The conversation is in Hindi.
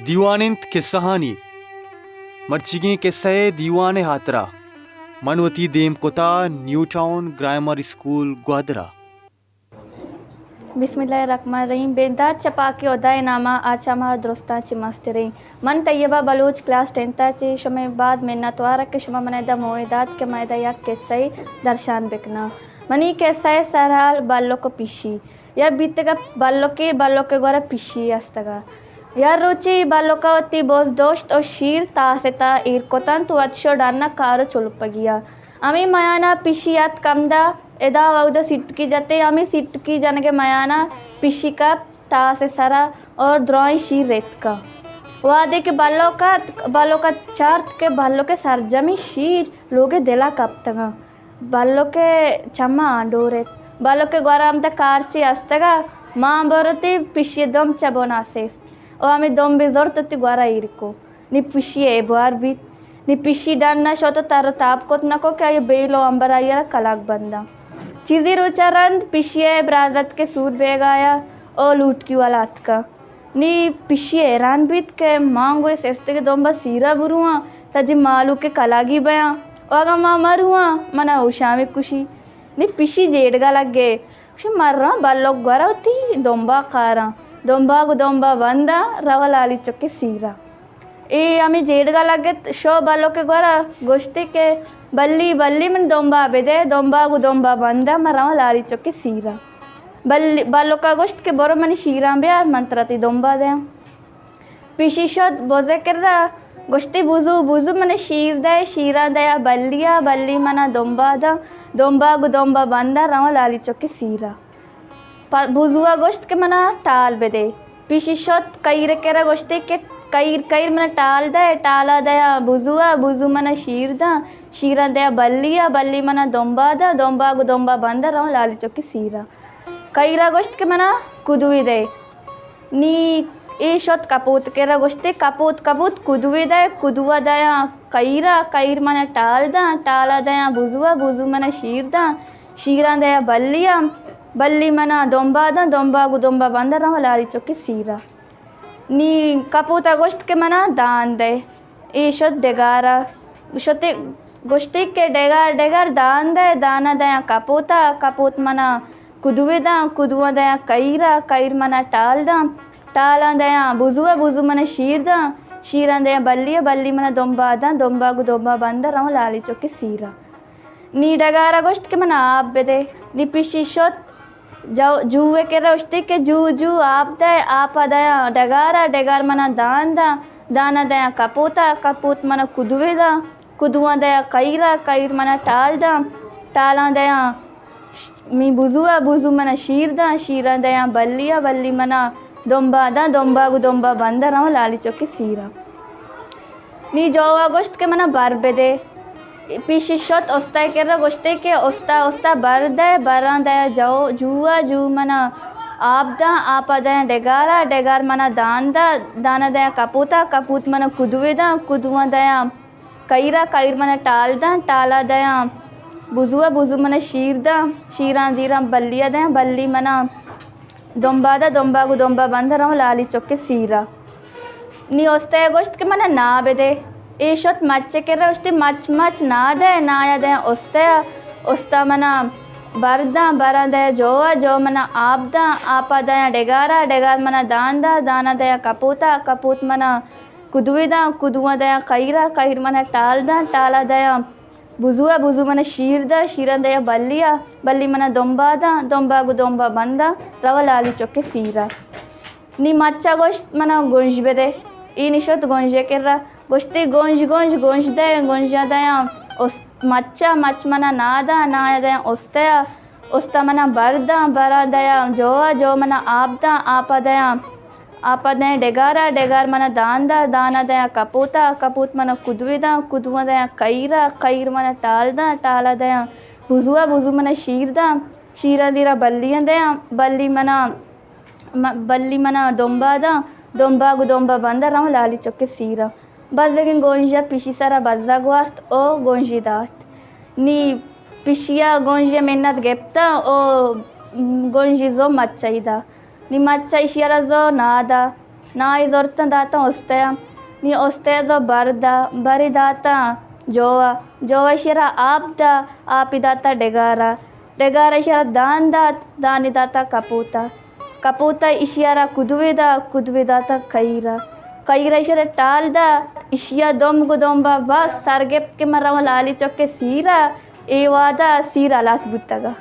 दीवानिंत किस्साहानी मर्चिगे किस्से दीवाने हातरा मनवती देम कोता न्यू टाउन ग्रामर स्कूल ग्वादरा। बिस्मिल्लाहिर्रहमानिर्रहीम बेदा चपा के उदाय नामा आचा मार दोस्ता ची मस्त रही मन तैयबा बलूच क्लास 10 ची शमे बाद मेहनत वारा के शमा मनेदा मोइदात के मैदा यक के सही दर्शान बेकना मनी के सही सरहाल बालों को पिशी या बीतेगा बालों के गोरा पिशी अस्तगा या रुचि बालों का अति बोझ दोस्त और शीर तासेता ईर कोतन तु अच्छो डालना कारो चुलपगिया अमी मयाना पिशियात कमदा एदा वउदा सिटकी जाते अमी सिटकी जाने के मयाना पिशी का तासे सरा और द्रोई शीर रेत का वादे के बालों का चार्ट के बालों के सरजमी शीर लोगे दिला कब तक बालों के चम्मा डोरे बालों के गोरा हम तक कारची अस्तगा माँ बोरती पिशी दम चबोना सेस और हमें दम बेजोर तती गोरा इरको नि पिशी ए बार भी नि पिशी डालना शो तो तारो ताप कोत न को क्या ये बेलो अंबरा यार कलाक बंदा चीज़ी रुचारंद पिशिये ब्राजत के सूर बेगाया और लूट की वाला का नी पिशिये रान बीत के मांगो सेस्ते के दोंबा सीरा बुरुआ तजी मालू के कलागी बया और माँ मर हुआ मना उषा में खुशी नी पिशी जेड़गा लग गए उसे मर रहा बालोग गरा होती दोंबा कारा दोंबा बंदा रवलाली चुके सीरा ए हमें जेड़गा लगे शो बालों के गोरा गोश्ती के बल्ली मन दोंबा बेदे दोंबा बंदा मराव लारी चुके सीरा बल्ली बालों का गोश्त के बोरो मनी शीरा बेयार मंत्रती दोंबा दे पिशी शोद बोझे कर रहा गोश्ती बुजू मने शीर दे शीरा दया बल्ली मना दोंबा बंदा राव लारी चुके सीरा बुजुआ गोश्त के मना टाल बेदे पिशी शोद कईर केरा गोश्ती के कईर मना टाल दे टाला दया बुजू मना शीरा दया बल्ली मना दोंबा बंदा राव लाली चौकी सीरा कईरा गोश्त के मना कुदवी दे नी ए शोत कपूत केरा गोश्ती कपूत कुदवी दे कुदवा दया कईर मना टाला दया बुजू मना शीरा दया बल्ली मना दोंबा बंदा राव लाली चौकी सीरा नी कपूता गोश्त के मना दान दे ए शोत डेगारा शोते गोश्ती के डेगार दान दे दाना दया कपूत मना कुदवा दया कईर मना टाला दया बुजू मना शीरा दया बल्ली मना दोंबा बंदा राव लाली चौकी सीरा नी डेगारा गोश्त के मना आप बेदे नी पिशी शोत जुए के रोश्ती के जू आप दे आप दया डेगार मना दाना दया कपूत मना कुदवा दया कईर मना टाला दया मी बुजू मना शीरा दया बल्ली मना दोंबा बंदा राव लाली चौकी सीरा नी जोवा गोश्त के मना बार बेदे पिशी शोत ओस्ता के गोश्ते के ओस्ता बरा दया जू मना आप दया डेगार मना दाना दया कपूत मना कुदवा दया कईर मना टाला दया बुजू मना शीरा जीरा बल्ली मना दोंबा बंदा राव लाली चौके सीरा नी ओस्ता गोश्त के मना ना बेदे ए शोत मच्चे के रोश्ती मच ना दे नाया दे ओस्ता मना बरा दया जो मना आप दया डेगार मना दाना दया कपूत मना कुदवा दया कईर मना टाला दया बुजू मना शीरा दया बल्ली मना दोंबा बंदा रवा लाली चौके सीरा नी मच्चा गोश्त मना गुंज बेदे ई निशोत गुंजे के गोश्ती गोंज दे गोंजा दया मच मना नाया दया ओस्ता मना बरा दया जो मना आप दया डेगार मना दाना दया कपूत मना कुदवा दया कईर मना टाला दया बुजू मना शीरा दीरा बल्ली मना दोंबा बंदा राव लाली चौके सीरा बस लेकिन गोंजिया पिशी सारा बज्जा गुआर्त ओ गोंजी दात नी पिशिया गोंजिया मेहनत गेप्ता ओ गोंजी जो मच्चाईदा नी मच्चा इशियारा जो नादा na izorta data ostea ni ostea zo bari data jowa shira abda apidata degara shira dani data kaputa ishara kudvidata kaira shira talda ishia domba bas sargep ke marawa lali chokke sira ewada sira las buttaga